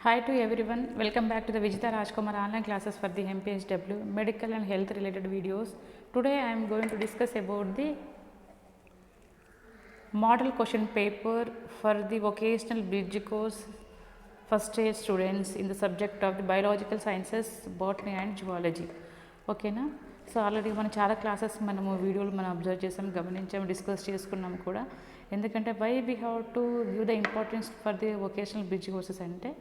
Hi to everyone, welcome back to the Vijita Rajkumar online classes for the MPHW medical and health related videos. Today I am going to discuss about the model question paper for the vocational bridge course first year students in the subject of the biological sciences, botany and zoology. ఓకేనా. So already మనం చాలా classes మనము వీడియోలు మనం observe చేసాం, గమనించాం, discuss చేసుకున్నాం కూడా. ఎందుకంటే why we have to give the importance for the vocational bridge courses అంటే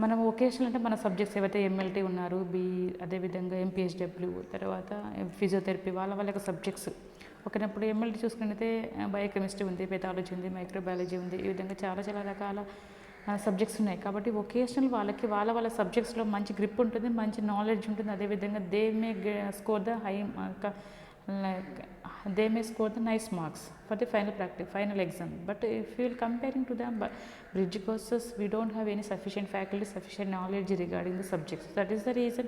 మనం వొకేషనల్ అంటే మన సబ్జెక్ట్స్ ఏవైతే ఎంఎల్టీ ఉన్నారు, అదేవిధంగా ఎంపీహెచ్డబ్ల్యూ, తర్వాత ఫిజియోథెరపీ వాళ్ళ యొక్క సబ్జెక్ట్స్. ఓకేనప్పుడు ఎంఎల్టీ చూసుకున్నట్లయితే బయోకెమిస్ట్రీ ఉంది, పెథాలజీ ఉంది, మైక్రోబయాలజీ ఉంది, ఈ విధంగా చాలా చాలా రకాల సబ్జెక్ట్స్ ఉన్నాయి. కాబట్టి వొకేషనల్ వాళ్ళకి వాళ్ళ సబ్జెక్ట్స్లో మంచి గ్రిప్ ఉంటుంది, మంచి నాలెడ్జ్ ఉంటుంది. అదేవిధంగా they may score the high they may score the nice marks for the final exam. But if you will comparing to the bridge courses, we don't have any sufficient faculty, sufficient knowledge regarding the subjects. That is the reason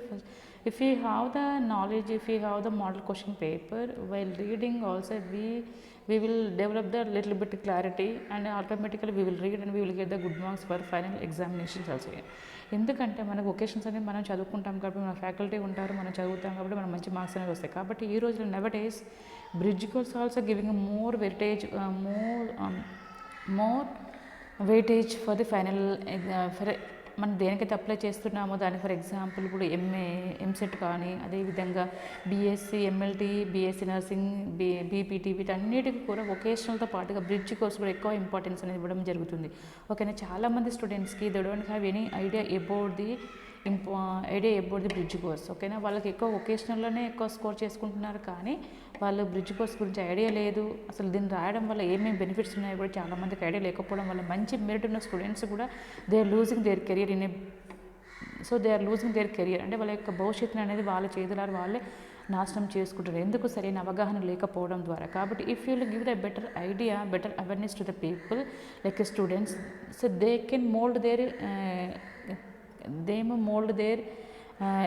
if we have the knowledge, if we have the model question paper, while reading also we will develop the little bit clarity, and automatically we will read and we will get the good marks for final examinations also. ఎందుకంటే మనకు vocations అనేది మనం చదువుకుంటాం కాబట్టి, మన faculty ఉంటారు, మనం చదువుతాం కాబట్టి మనం మంచి మార్క్స్ అనేవి వస్తాయి. కాబట్టి ఈ రోజులో never days bridge course also giving more weightage for the final. మనం దేనికైతే అప్లై చేస్తున్నామో దానికి ఫర్ ఎగ్జాంపుల్ ఇప్పుడు ఎంసెట్ కానీ, అదేవిధంగా BSc MLT, BSc nursing, BPT, వీటన్నిటికీ కూడా వొకేషనల్తో పాటుగా బ్రిడ్జ్ కోర్స్ కూడా ఎక్కువ ఇంపార్టెన్స్ అనేది ఇవ్వడం జరుగుతుంది. ఓకేనా. చాలామంది స్టూడెంట్స్కి they don't have any idea about the bridge course. ఓకేనా. వాళ్ళకి ఎక్కువ వొకేషనల్లోనే ఎక్కువ స్కోర్ చేసుకుంటున్నారు, కానీ వాళ్ళు బ్రిడ్జ్ కోర్స్ గురించి ఐడియా లేదు. అసలు దీన్ని రాయడం వల్ల ఏమేమి బెనిఫిట్స్ ఉన్నాయో కూడా చాలామందికి ఐడియా లేకపోవడం వల్ల మంచి మెరిట్ ఉన్న స్టూడెంట్స్ కూడా they are losing their career అంటే వాళ్ళ యొక్క భవిష్యత్తుని అనేది వాళ్ళ చేతులారు వాళ్ళే నాశనం చేసుకుంటారు. ఎందుకు? సరైన అవగాహన లేకపోవడం ద్వారా. కాబట్టి if you give the better idea, better awareness to the people like students, so they can mould their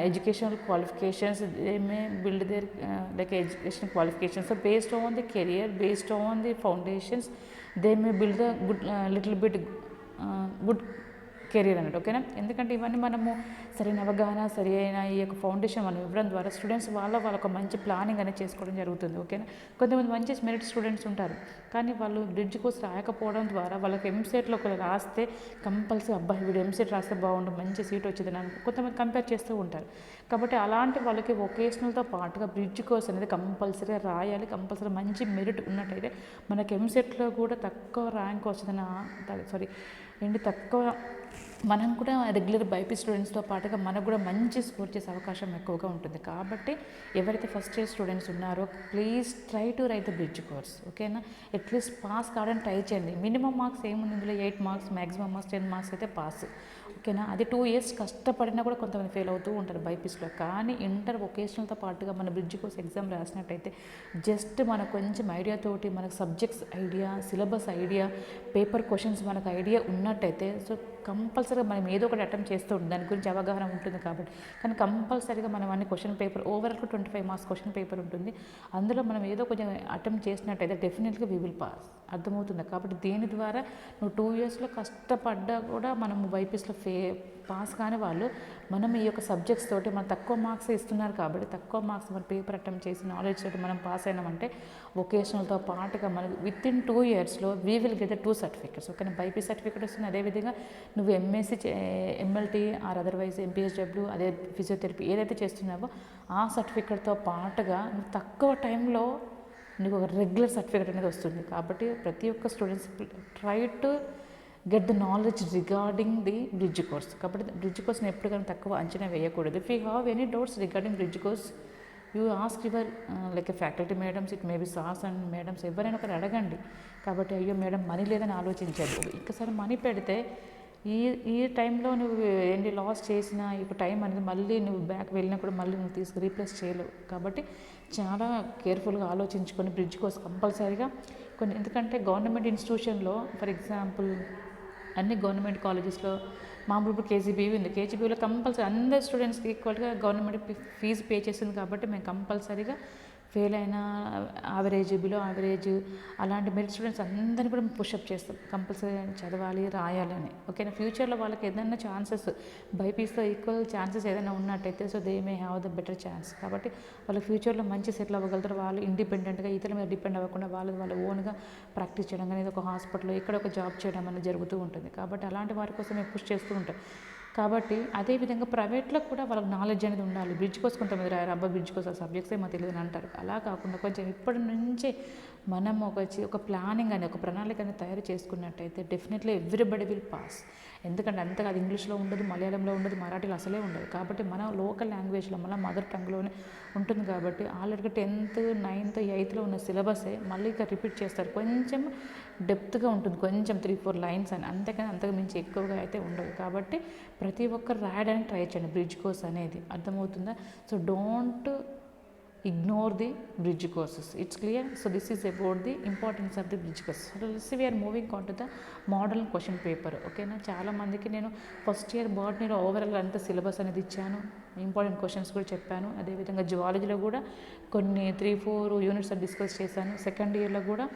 educational qualifications, they may build their educational qualifications. So based on the career, based on the foundations, they may build a good little bit good career అన్నట్టు. ఓకేనా. ఎందుకంటే ఇవన్నీ మనము సరైన అవగాహన, సరి అయిన ఈ యొక్క ఫౌండేషన్ మనం ఇవ్వడం ద్వారా స్టూడెంట్స్ వాళ్ళ మంచి ప్లానింగ్ అనేది చేసుకోవడం జరుగుతుంది. ఓకేనా. కొంతమంది మంచి మెరిట్ స్టూడెంట్స్ ఉంటారు, కానీ వాళ్ళు బ్రిడ్జ్ కోర్స్ రాయకపోవడం ద్వారా వాళ్ళకి ఎంసెట్లో ఒకరు రాస్తే కంపల్సరీ అబ్బాయి వీడు ఎంసెట్ రాస్తే బాగుండు, మంచి సీట్ వచ్చిందని కొంతమంది కంపేర్ చేస్తూ ఉంటారు. కాబట్టి అలాంటి వాళ్ళకి వొకేషనల్తో పాటుగా బ్రిడ్జ్ కోర్స్ అనేది కంపల్సరీ రాయాలి. కంపల్సరీ మంచి మెరిట్ ఉన్నట్టయితే మనకి ఎంసెట్లో కూడా తక్కువ ర్యాంక్ తక్కువ మనం కూడా రెగ్యులర్ బైపీ స్టూడెంట్స్తో పాటుగా మనకు కూడా మంచి స్కోర్ చేసే అవకాశం ఎక్కువగా ఉంటుంది. కాబట్టి ఎవరైతే ఫస్ట్ ఇయర్ స్టూడెంట్స్ ఉన్నారో please try to right the bridge course. ఓకేనా. అట్లీస్ట్ పాస్ కావడానికి ట్రై చేయండి. మినిమం మార్క్స్ ఏముంది ఇందులో 8 మార్క్స్, మ్యాక్సిమం మార్క్స్ 10 మార్క్స్ అయితే పాస్. ఓకేనా. అది 2 ఇయర్స్ కష్టపడినా కూడా కొంతమంది ఫెయిల్ అవుతూ ఉంటారు బైపీస్లో. కానీ ఇంటర్ వొకేషనల్తో పాటుగా మన బ్రిడ్జ్ కోర్స్ ఎగ్జామ్ రాసినట్టయితే జస్ట్ మనకు కొంచెం ఐడియాతోటి, మనకు subjects idea, syllabus idea, paper questions మనకు ఐడియా ఉన్నట్టయితే సో కంపల్సరీగా మనం ఏదో ఒకటి అటెంప్ట్ చేస్తూ ఉంటుంది, దాని గురించి అవగాహన ఉంటుంది కాబట్టి. కానీ కంపల్సరీగా మనం అన్ని క్వశ్చన్ పేపర్ ఓవరాల్గా 25 మార్క్స్ క్వశ్చన్ పేపర్ ఉంటుంది. అందులో మనం ఏదో కొంచెం అటెంప్ట్ చేసినట్టయితే డెఫినెట్గా వీ విల్ పాస్. అర్థమవుతుంది. కాబట్టి దీని ద్వారా నువ్వు 2 ఇయర్స్లో కష్టపడ్డా కూడా మనము బైపీస్లో పాస్ కాని వాళ్ళు మనం ఈ యొక్క సబ్జెక్ట్స్ తోటి మనం తక్కువ మార్క్స్ ఇస్తున్నారు కాబట్టి తక్కువ మార్క్స్ మన పేపర్ అటెంప్ట్ చేసి నాలెడ్జ్ తోటి మనం పాస్ అయినామంటే వొకేషనల్తో పాటుగా మనకు విత్ ఇన్ 2 ఇయర్స్లో we will get the 2 certificates. ఓకేనా. బైపీ సర్టిఫికెట్ వస్తుంది. అదేవిధంగా నువ్వు MSc, MLT or otherwise MPHW, అదే ఫిజియోథెరపీ ఏదైతే చేస్తున్నావో ఆ సర్టిఫికెట్తో పాటుగా నువ్వు తక్కువ టైంలో నీకు ఒక రెగ్యులర్ సర్టిఫికెట్ అనేది వస్తుంది. కాబట్టి ప్రతి ఒక్క students try to get the knowledge regarding the bridge course. కాబట్టి బ్రిడ్జ్ కోర్స్ని ఎప్పుడు కానీ తక్కువ అంచనా వేయకూడదు. If you have any doubts regarding bridge course, you ask your faculty madams, it maybe sirs and madams, ఎవరైనా ఒకరు అడగండి. కాబట్టి అయ్యో మేడం మనీ లేదని ఆలోచించదు. ఇంకసారి మనీ పెడితే ఈ టైంలో నువ్వు ఏంటి లాస్ చేసినా ఇప్పుడు టైం అనేది మళ్ళీ నువ్వు బ్యాక్ వెళ్ళినప్పుడు మళ్ళీ నువ్వు రీప్లేస్ చేయలేవు. కాబట్టి చాలా కేర్ఫుల్గా ఆలోచించుకొని బ్రిడ్జ్ కోర్స్ కంపల్సరీగా ఎందుకంటే గవర్నమెంట్ ఇన్స్టిట్యూషన్లో ఫర్ ఎగ్జాంపుల్ అన్ని గవర్నమెంట్ కాలేజెస్లో మామూలు ఇప్పుడు కేజీబీవీ ఉంది. కేజీబీవీలో కంపల్సరీ అందరు స్టూడెంట్స్కి ఈక్వల్గా గవర్నమెంట్ ఫీజు పే చేస్తుంది. కాబట్టి మేము కంపల్సరీగా ఫెయిల్ అయిన, యావరేజ్, బిలో యావరేజ్ అలాంటి మెరిట్ స్టూడెంట్స్ అందరినీ కూడా పుషప్ చేస్తాం. కంపల్సరీ చదవాలి, రాయాలి అని. ఓకేనా. ఫ్యూచర్లో వాళ్ళకి ఏదైనా ఛాన్సెస్ బైపీస్తో ఈక్వల్ ఛాన్సెస్ ఏదైనా ఉన్నట్టయితే so they may have the better chance. కాబట్టి వాళ్ళ ఫ్యూచర్లో మంచి సెటిల్ అవ్వగలుగుతారు. వాళ్ళు ఇండిపెండెంట్గా ఇతరుల మీద డిపెండ్ అవ్వకుండా వాళ్ళ ఓన్గా ప్రాక్టీస్ చేయడం అనేది ఒక హాస్పిటల్లో ఇక్కడ ఒక జాబ్ చేయడం అనేది జరుగుతూ ఉంటుంది. కాబట్టి అలాంటి వారి కోసం మేము పుష్ చేస్తూ ఉంటాం. కాబట్టి అదేవిధంగా ప్రైవేట్లో కూడా వాళ్ళకి నాలెడ్జ్ అనేది ఉండాలి. బ్రిడ్జ్ కోర్స్ కొంతమంది రాయారు, అబ్బా బ్రిడ్జ్ కోర్స్ ఆ సబ్జెక్ట్సే మాకు తెలియదు అని అంటారు. అలా కాకుండా కొంచెం ఇప్పటి నుంచే మనం ఒక ప్లానింగ్ అని, ఒక ప్రణాళిక అనేది తయారు చేసుకున్నట్టయితే డెఫినెట్లీ ఎవ్రీబడి విల్ పాస్. ఎందుకంటే అంతగా అది ఇంగ్లీష్లో ఉండదు, మలయాళంలో ఉండదు, మరాఠీలో అసలే ఉండదు. కాబట్టి మన లోకల్ లాంగ్వేజ్లో మన మదర్ టంగ్లోనే ఉంటుంది. కాబట్టి ఆల్రెడీ 10th, 9th, 8thలో ఉన్న సిలబసే మళ్ళీ ఇక రిపీట్ చేస్తారు. కొంచెం డెప్త్గా ఉంటుంది, కొంచెం 3-4 లైన్స్ అని, అంతేకాని అంతకు మించి ఎక్కువగా అయితే ఉండదు. కాబట్టి ప్రతి ఒక్కరు రాయడానికి ట్రై చేయండి బ్రిడ్జ్ కోర్స్ అనేది. అర్థమవుతుందా? So don't ignore the bridge courses. It's clear. So this is about the importance of the bridge course. So let's see, we are moving on to the model question paper. Okay na, చాలా మందికి నేను first year బాటనీలో overall అంత syllabus అనేది ఇచ్చాను, important questions కూడా చెప్పాను. అదేవిధంగా జువాలజీలో కూడా కొన్ని 3-4 యూనిట్స్ డిస్కస్ చేశాను. సెకండ్ ఇయర్లో కూడా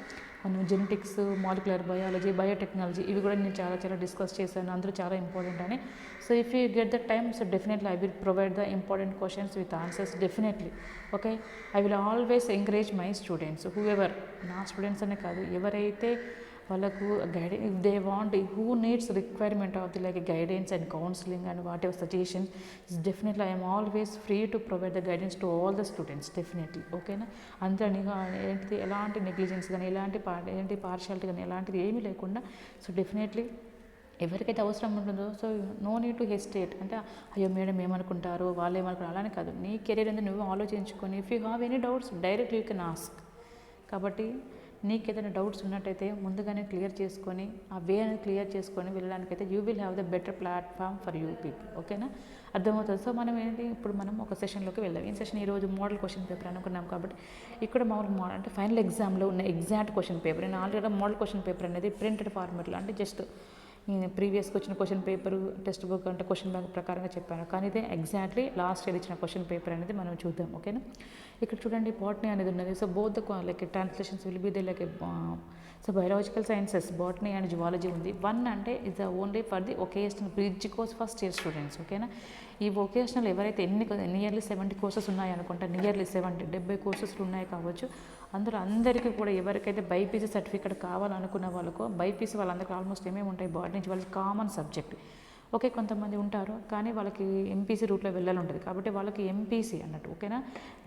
జెనెటిక్స్, మాలిక్యులర్ బయాలజీ, బయోటెక్నాలజీ ఇవి కూడా నేను చాలా డిస్కస్ చేశాను. అందరూ చాలా ఇంపార్టెంట్ అని. So if you get the time, so definitely I will provide the important questions with answers definitely. Okay, I will always encourage my students, who ever, నా students అనే కాదు, ఎవరైతే వాళ్ళకు guidance, if they want, who needs requirement of the like guidance and counselling and what ever suggestions, definitely I'm always free to provide the guidance to all the students definitely. ఓకేనా. అందరినీ ఏంటిది ఎలాంటి negligence కానీ, ఎలాంటి partiality కానీ ఎలాంటిది ఏమీ లేకుండా, సో డెఫినెట్లీ ఎవరికైతే అవసరం ఉంటుందో, so no need to hesitate. అంటే అయ్యో మేడం ఏమనుకుంటారు, వాళ్ళు ఏమనుకుంటారు, అలానే కాదు. నీ కెరీర్ అనేది నువ్వు ఆలోచించుకొని, if you have any doubts directly you can ask. కాబట్టి నీకు ఏదైనా డౌట్స్ ఉన్నట్టయితే ముందుగానే క్లియర్ చేసుకొని, ఆ వే అనేది క్లియర్ చేసుకొని వెళ్ళడానికైతే you will have the better platform for you people. ఓకేనా, అర్థమవుతుంది. సో మనం ఏంటి, ఇప్పుడు మనం ఒక సెషన్లోకి వెళ్దాం. ఈ సెషన్ ఈరోజు మోడల్ క్వశ్చన్ పేపర్ అనుకున్నాం. కాబట్టి ఇక్కడ మోడల్ అంటే ఫైనల్ ఎగ్జామ్లో ఉన్న ఎగ్జాక్ట్ క్వశ్చన్ పేపర్. నేను ఆల్రెడీ మోడల్ క్వశ్చన్ పేపర్ అనేది ప్రింటెడ్ ఫార్మాట్లో, అంటే జస్ట్ ప్రీవియస్గా వచ్చిన క్వశ్చన్ పేపర్ టెక్స్ట్ బుక్ అంటే క్వశ్చన్ బ్యాంక్ ప్రకారంగా చెప్పాను. కానీ ఇదే ఎగ్జాక్ట్లీ లాస్ట్ ఇయర్ ఇచ్చిన క్వశ్చన్ పేపర్ అనేది మనం చూద్దాం. ఓకేనా, ఇక్కడ చూడండి బాటనీ అనేది ఉన్నది. So both like translations will be they like so biological sciences botany and zoology ఉంది. 1 అంటే is the only for the vocational bridge course first year students. ఓకేనా, ఈ వొకేషనల్ ఎవరైతే నియర్లీ 70 కోర్సెస్ ఉన్నాయి అనుకుంటా, నియర్లీ 70 కోర్సెస్లు ఉన్నాయి కావచ్చు. అందులో అందరికీ కూడా ఎవరికైతే బైపీసీ సర్టిఫికేట్ కావాలనుకున్న వాళ్ళకు, బైపీసీ వాళ్ళందరికీ ఆల్మోస్ట్ ఏమేమి ఉంటాయి, బాటనీ వాళ్ళకి కామన్ సబ్జెక్ట్. ఓకే, కొంతమంది ఉంటారు కానీ వాళ్ళకి ఎంపీసీ రూట్లో వెళ్ళాలి ఉంటుంది. కాబట్టి వాళ్ళకి ఎంపీసీ అన్నట్టు. ఓకేనా,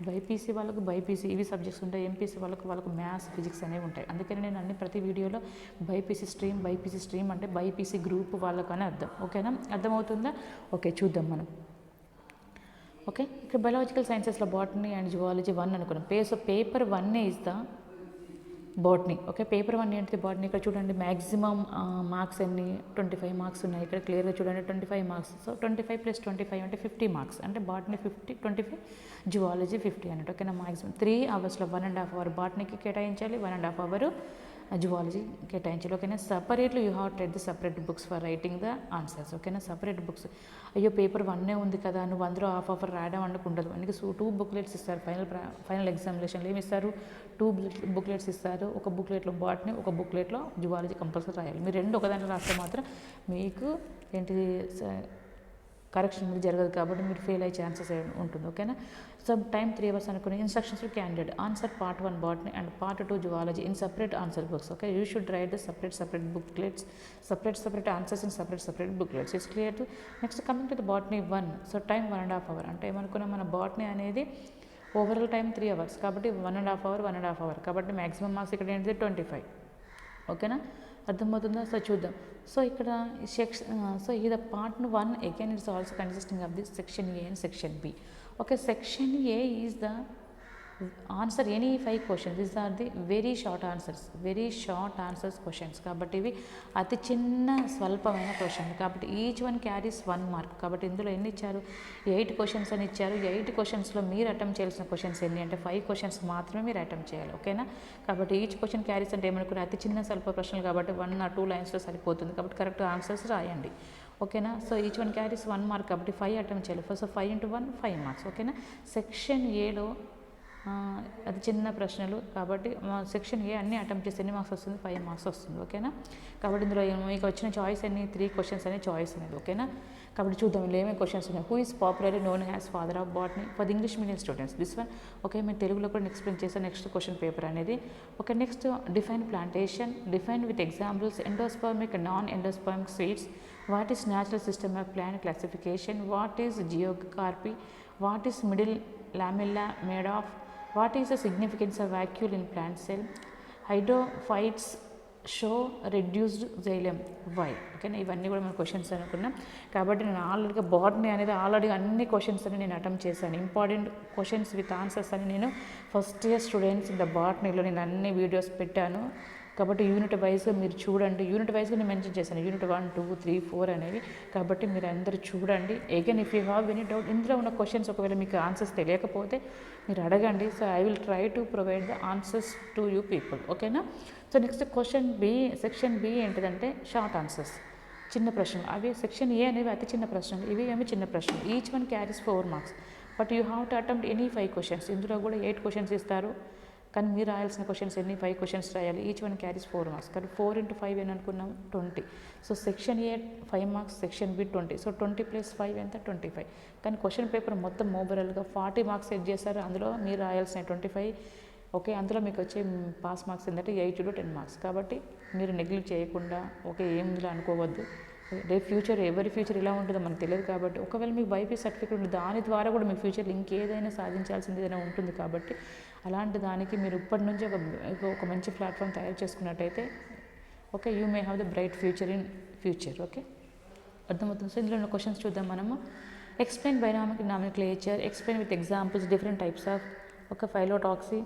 బైపీసీ వాళ్ళకు బైపీసీ ఇవి సబ్జెక్ట్స్ ఉంటాయి, ఎంపీసీ వాళ్ళకు మ్యాథ్స్, ఫిజిక్స్ అనేవి ఉంటాయి. అందుకని నేను ప్రతి వీడియోలో బైపీసీ స్ట్రీమ్ అంటే బైపీసీ గ్రూప్ వాళ్ళకు అని అర్థం. ఓకేనా, అర్థమవుతుందా? ఓకే, చూద్దాం మనం. ఓకే, ఇక్కడ బయాలజికల్ సైన్సెస్లో బాటనీ అండ్ జువాలజీ 1 అనుకున్నాం. Paper 1 is the botany. Okay, paper 1 ఏంటిది బాటనీ. ఇక్కడ చూడండి మ్యాక్సిమం మార్క్స్ ఎన్ని, 25 మార్క్స్ ఉన్నాయి. ఇక్కడ క్లియర్గా చూడండి 25 మార్క్స్. సో 25 + 25 అంటే 50 మార్క్స్. అంటే బాటనీ 50, 25, జువాలజీ 50 అన్నట్టు. ఓకేనా, మ్యాక్సిమం 3 అవర్స్లో 1.5 అవర్ బాటనీకి కేటాయించాలి, 1.5 అవర్ జువాలజీ కేటాయించాలి. ఓకేనా, separately you have Ted the separate books for writing the answers. ఓకేనా, సపరేట్ బుక్స్. అయ్యో పేపర్ 1 ఉంది కదా, నువ్వు అందులో హాఫ్ అవర్ రాయడం అనుకు ఉండదు. అందుకే 2 బుక్లెట్స్ ఇస్తారు. ఫైనల్ ఎగ్జామినేషన్లో ఏమి ఇస్తారు, 2 బుక్లెట్స్ ఇస్తారు. ఒక బుక్లెట్లో బాటనీ, ఒక బుక్లెట్లో జువాలజీ కంపల్సరీ రాయాలి. మీరు 2 ఒకదాంట్లో రాస్తే మాత్రం మీకు ఏంటిది కరెక్షన్ అనేది జరగదు. కాబట్టి మీరు ఫెయిల్ అయ్యే ఛాన్సెస్ ఉంటుంది. ఓకేనా, సో టైం 3 అవర్స్ అనుకుని instructions to candidate answer part 1 botany and part 2 zoology in separate answer books. Okay, you should write the separate booklets, separate answers in separate booklets. It's clear too. Next coming to the botany 1. So time 1.5 hour. అంటే ఏమనుకున్నాం, మన botany అనేది overall time 3 hours. కాబట్టి 1.5 hour. కాబట్టి maximum marks ఇక్కడ ఏంటిది 25. ఓకేనా, అర్థమవుతుందా? సో చూద్దాం. సో ఇక్కడ సో ఇది part 1 again it's also consisting of the section A and section B. Okay, section A is the answer any 5 questions. These are the very short answers questions. కాబట్టి ఇవి అతి చిన్న స్వల్పమైన క్వశ్చన్. కాబట్టి each one carries 1 mark. కాబట్టి ఇందులో ఎన్ని ఇచ్చారు, 8 క్వశ్చన్స్ అని ఇచ్చారు. 8 క్వశ్చన్స్లో మీరు అటెంప్ట్ చేయాల్సిన క్వశ్చన్స్ ఎన్ని అంటే 5 క్వశ్చన్స్ మాత్రమే మీరు అటెంప్ట్ చేయాలి. ఓకేనా, కాబట్టి ఈచ్ క్వశ్చన్ క్యారీస్ అంటే ఏమనుకున్నా అతి చిన్న స్వల్ప ప్రశ్నలు. కాబట్టి 1 or 2 లైన్స్లో సరిపోతుంది. కాబట్టి కరెక్ట్ ఆన్సర్స్ రాయండి. ఓకేనా, so each one carries 1 mark. కాబట్టి 5 అటెంప్ట్ చేయాలి. So 5 × 1 5 marks. ఓకేనా, సెక్షన్ ఏలో అది చిన్న ప్రశ్నలు కాబట్టి సెక్షన్ ఏ అన్ని అటెంప్ట్ చేస్తే ఎన్ని మార్క్స్ వస్తుంది, 5 మార్క్స్ వస్తుంది. ఓకేనా. కాబట్టి ఇందులో మీకు వచ్చిన చాయిస్ అన్ని 3 క్వశ్చన్స్ అనే చాయిస్ అనేది. ఓకేనా. కాబట్టి చూద్దాం ఇందులో ఏమేమి క్వశ్చన్స్ ఉన్నాయి. Who is popularly known as father of botany for the English medium students. This one okay, మీరు తెలుగులో కూడా ఎక్స్ప్లెయిన్ చేస్తాను నెక్స్ట్ క్వశ్చన్ పేపర్ అనేది. Okay, next define plantation, define with examples endospermic non endospermic seeds, what is natural system of plant classification, what is geocarpy, what is middle lamella made of, what is the significance of vacuole in plant cell, hydrophytes show reduced xylem why. ఓకేనా, ఇవన్నీ కూడా మన questions అనుకున్నాం. కాబట్టి నేను ఆల్రెడీగా botany అనేది already అన్ని questions అని నేను అటెంప్ట్ చేశాను. ఇంపార్టెంట్ క్వశ్చన్స్ విత్ ఆన్సర్స్ అని నేను first year students in the బాటనీలో నేను అన్ని వీడియోస్ పెట్టాను. కాబట్టి యూనిట్ వైజ్గా మీరు చూడండి. యూనిట్ వైజ్గా నేను మెన్షన్ చేశాను, యూనిట్ 1, 2, 3, 4 అనేవి. కాబట్టి మీరు అందరూ చూడండి. Again if you have any doubt, ఇందులో ఉన్న క్వశ్చన్స్ ఒకవేళ మీకు ఆన్సర్స్ తెలియకపోతే మీరు అడగండి. So I will try to provide the answers to you people. ఓకేనా. So next question B, section B ఏంటిదంటే షార్ట్ ఆన్సర్స్, చిన్న ప్రశ్నలు. అవి సెక్షన్ ఏ అనేవి అతి చిన్న ప్రశ్నలు, ఇవి ఏమి చిన్న ప్రశ్నలు. Each one carries 4 marks. But you have to attempt any 5 questions. ఇందులో కూడా 8 క్వశ్చన్స్ ఇస్తారు, కానీ మీరు రాయాల్సిన క్వశ్చన్స్ ఎన్ని 5 క్వశ్చన్స్ రాయాలి. Each one carries 4 marks. కానీ 4 × 5 అని అనుకున్నాం 20. So section A 5 marks, section B 20. So 20 + 5 ఎంత 25. కానీ క్వశ్చన్ పేపర్ మొత్తం ఓవరాల్గా 40 మార్క్స్ సెట్ చేశారు. అందులో మీరు రాయాల్సిన 25. ఓకే, అందులో మీకు వచ్చే పాస్ మార్క్స్ ఏంటంటే 8 to 10 మార్క్స్. కాబట్టి మీరు నెగ్లెక్ట్ చేయకుండా ఓకే ఏమిలా అనుకోవద్దు. రేపు ఫ్యూచర్ ఎవరి ఫ్యూచర్ ఎలా ఉంటుందో మనకు తెలియదు. కాబట్టి ఒకవేళ మీకు బైపీసీ సర్టిఫికేట్ ఉంటుంది, దాని ద్వారా కూడా మీ ఫ్యూచర్లో ఇంకేదైనా సాధించాల్సింది ఏదైనా ఉంటుంది. కాబట్టి అలాంటి దానికి మీరు ఇప్పటి నుంచి ఒక మంచి ప్లాట్ఫామ్ తయారు చేసుకున్నట్టయితే okay you may have the bright future in future. Okay, అర్థమవుతుంది. సో ఇందులో ఉన్న క్వశ్చన్స్ చూద్దాం మనము. Explain binomial nomenclature, explain with examples different types of ఒక phyllotaxy,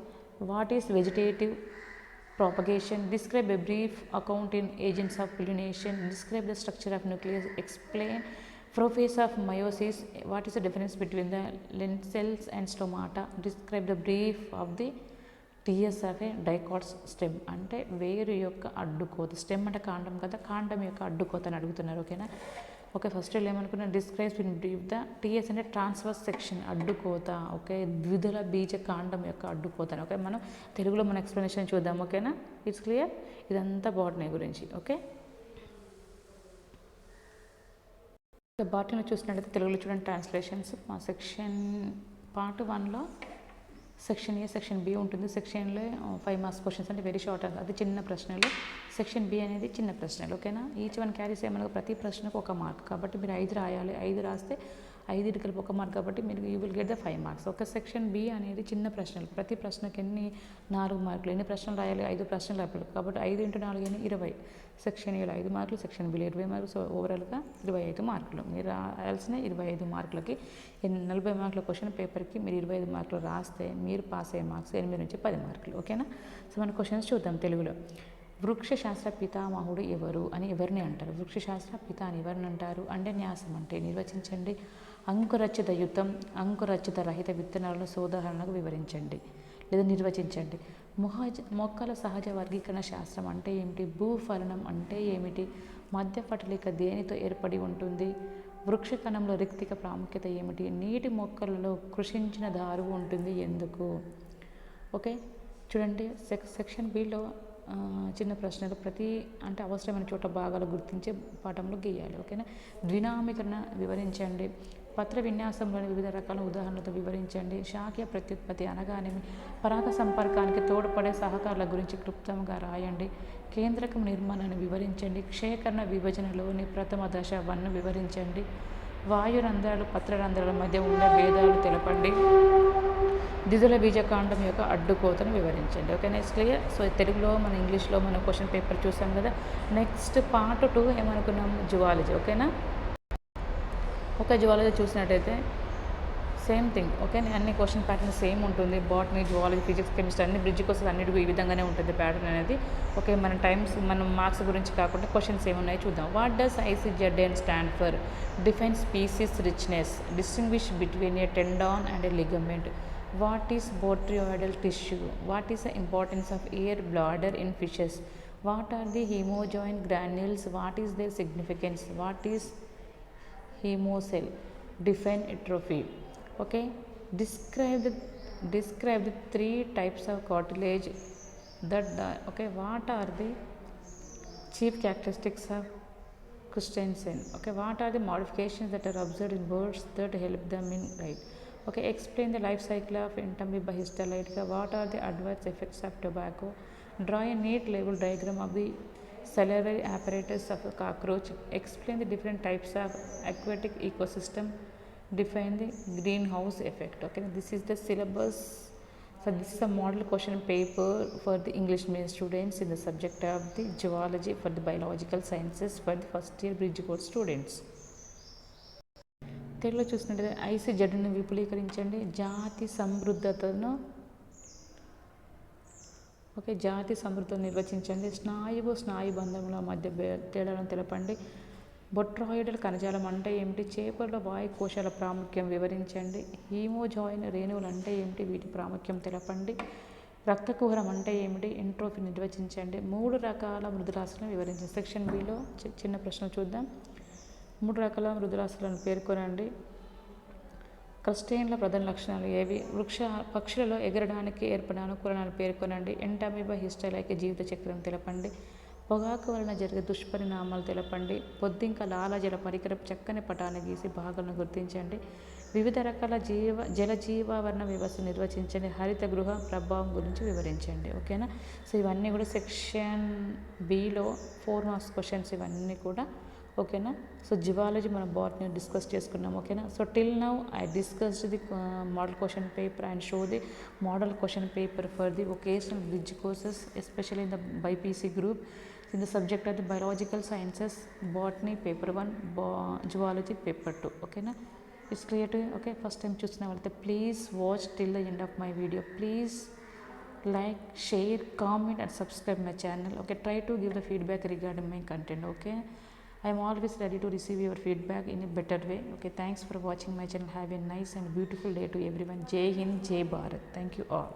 what is vegetative propagation, describe a brief account in agents of pollination, describe the structure of nucleus, explain prophase of meiosis, what is the difference between the lentils and stomata, describe the brief of the ts of a dicot stem. అంటే వేరు యొక్క అడ్డుకోత, stem అంటే కాండం కదా, కాండం యొక్క అడ్డుకోతని అడుగుతున్నారు. ఓకేనా. ఓకే, ఫస్ట్ ఏమనుకున్నా describes in brief the TS అంటే ట్రాన్స్వర్స్ సెక్షన్ అడ్డుకోత. ఓకే, ద్విదళ బీజ కాండం యొక్క అడ్డుకోత. ఓకే, మనం తెలుగులో మన ఎక్స్ప్లెనేషన్ చూద్దాం. ఓకేనా, ఇట్స్ క్లియర్. ఇదంతా బాటనీ గురించి. ఓకే, బాటనీలో చూసినట్టయితే తెలుగులో చూడండి ట్రాన్స్లేషన్స్. మా సెక్షన్ పార్ట్ 1లో సెక్షన్ ఏ, సెక్షన్ బి ఉంటుంది. సెక్షన్లో 5 మార్క్స్ క్వశ్చన్స్ అంటే వెరీ షార్ట్, అది చిన్న ప్రశ్నలు. సెక్షన్ బి అనేది చిన్న ప్రశ్నలు. ఓకేనా. ఈచ్ వన్ క్యారీస్ ఏమనగా ప్రతి ప్రశ్నకు 1 మార్క్. కాబట్టి మీరు 5 రాయాలి. 5 రాస్తే 5 కలిపి 1 మార్క్. కాబట్టి మీరు you will get the 5 marks. ఒక సెక్షన్ బి అనేది చిన్న ప్రశ్నలు, ప్రతి ప్రశ్నకి ఎన్ని 4 మార్కులు. ఎన్ని ప్రశ్నలు రాయాలి, 5 ప్రశ్నలు రాయాలి. కాబట్టి 5 × 4 = 20. సెక్షన్ ఏలో 5 మార్కులు, సెక్షన్ బిలో 20 మార్కులు. సో ఓవరాల్గా 25 మార్కులు. మీరు రాయాల్సిన 25 మార్కులకి 40 మార్కుల క్వశ్చన్ పేపర్కి మీరు 25 మార్కులు రాస్తే మీరు పాస్ అయ్యే మార్క్స్ 8 నుంచి 10 మార్కులు. ఓకేనా. సో మన క్వశ్చన్స్ చూద్దాం తెలుగులో. వృక్షశాస్త్ర పితామహుడు ఎవరు అని ఎవరిని అంటారు? వృక్షశాస్త్ర పిత అని ఎవరిని అంటారు అంటే న్యాసం అంటే నిర్వచించండి. అంకురచిత యుతం, అంకురచిత రహిత విత్తనాలను సోదాహరణకు వివరించండి లేదా నిర్వచించండి. మొక్కల సహజ వర్గీకరణ శాస్త్రం అంటే ఏమిటి? భూఫలనం అంటే ఏమిటి? మధ్య పటలిక దేనితో ఏర్పడి ఉంటుంది? వృక్షకణంలో రిక్తిక ప్రాముఖ్యత ఏమిటి? నీటి మొక్కలలో కృషించిన దారువు ఉంటుంది ఎందుకు? ఓకే, చూడండి సెక్షన్ బిలో చిన్న ప్రశ్నలు ప్రతి అంటే అవసరమైన చోట భాగాలు గుర్తించే పాఠంలో గీయాలి. ఓకేనా. ద్వినామీకరణ వివరించండి. పత్ర విన్యాసంలోని వివిధ రకాల ఉదాహరణలతో వివరించండి. శాఖీయ ప్రత్యుత్పత్తి అనగానేమి? పరాగ సంపర్కానికి తోడ్పడే సహకారాల గురించి క్లుప్తంగా రాయండి. కేంద్రకం నిర్మాణాన్ని వివరించండి. క్షేకరణ విభజనలోని ప్రథమ దశ 1ను వివరించండి. వాయురంధ్రాలు పత్రరంధ్రాల మధ్య ఉండే భేదాలు తెలపండి. ద్విదళ బీజకాండం యొక్క అడ్డుకోతను వివరించండి. Okay, next clear. సో తెలుగులో మన ఇంగ్లీష్లో మనం క్వశ్చన్ పేపర్ చూసాం కదా. నెక్స్ట్ పార్ట్ 2 ఏమనుకున్నాం? జువాలజీ. ఓకేనా. ఓకే, జువాలజీ చూసినట్టయితే సేమ్ థింగ్. ఓకే, అన్ని క్వశ్చన్ ప్యాటర్న్ సేమ్ ఉంటుంది. బాటనీ, జువాలజీ, ఫిజిక్స్, కెమిస్ట్రీ అన్ని బ్రిడ్జ్ కోసం అన్నిటికీ ఈ విధంగానే ఉంటుంది ప్యాటర్న్ అనేది. ఓకే, మన టైమ్స్ మనం మార్క్స్ గురించి కాకుండా క్వశ్చన్స్ ఏమున్నాయి చూద్దాం. What does ICZN stand for? Define species richness, distinguish between A tendon and A ligament. What is botryoidal tissue? What is the importance of air bladder in fishes? What are the hemojoin granules? What is their significance? What is hemocell? Define atrophy. Okay, describe the describe the 3 types of cartilage that die. Okay, what are the chief characteristics of crustacean? Okay, what are the modifications that are observed in birds that help them in life? Okay, explain the life cycle of Entamoeba histolytica. What are the adverse effects of tobacco? Draw a neat label diagram of the cellular apparatus of a cockroach. Explain the different types of aquatic ecosystem. Define the greenhouse effect. Okay, this is the syllabus. So this is a model question paper for the English medium students in the subject of the zoology for the biological sciences for the first year bridge course students. తెలుగులో చూసినట్టయితే IC జడ్డును విపులీకరించండి, జాతి సమృద్ధతను జాతి సమృద్ధతను నిర్వచించండి, స్నాయుబంధముల మధ్య తేడాలను తెలపండి, బొట్రాయిడల్ కణజాలం అంటే ఏమిటి, చేపల వాయు కోశాల ప్రాముఖ్యం వివరించండి, హీమోజాయిన్ రేణువులు అంటే ఏమిటి, వీటి ప్రాముఖ్యం తెలపండి, రక్తకుహరం అంటే ఏమిటి, ఎంట్రోఫీ నిర్వచించండి, 3 రకాల మృదులాస్తులను వివరించండి. సెక్షన్ బిలో చిన్న ప్రశ్నలు చూద్దాం. 3 రకాల మృదులాస్తులను పేర్కొనండి. క్రస్టేన్ల ప్రధాన లక్షణాలు ఏవి, పక్షులలో ఎగరడానికి ఏర్పడిన అనుకూలనాలు పేర్కొనండి, ఎంటామీబా హిస్టలైక జీవిత చక్రం తెలపండి, పొగాకు వలన జరిగే దుష్పరిణామాలు తెలపండి, బొద్దింక లాలాజల పరికరం చక్కని పటాన్ని గీసి భాగాలను గుర్తించండి, వివిధ రకాల జలజీవావరణ వ్యవస్థ నిర్వచించండి, హరిత గృహ ప్రభావం గురించి వివరించండి. ఓకేనా. సో ఇవన్నీ కూడా సెక్షన్ బిలో 4 మార్క్స్ క్వశ్చన్స్ ఇవన్నీ కూడా. ఓకేనా. సో జివాలజీ మనం బాట్ని డిస్కస్ చేసుకున్నాం. ఓకేనా. So till now I discussed the model question paper and show the model question paper for the vocational bridge courses especially in the BiPC group in the subject of the biological sciences, botany paper 1, zoology paper 2. Okay na, it's clear to you. Okay, first time chusina valte please watch till the end of my video. Please like, share, comment and subscribe my channel. Okay, try to give the feedback regarding my content. Okay, I am always ready to receive your feedback in a better way. Okay, thanks for watching my channel. Have a nice and beautiful day to everyone. Jai Hind, Jai Bharat. Thank you all.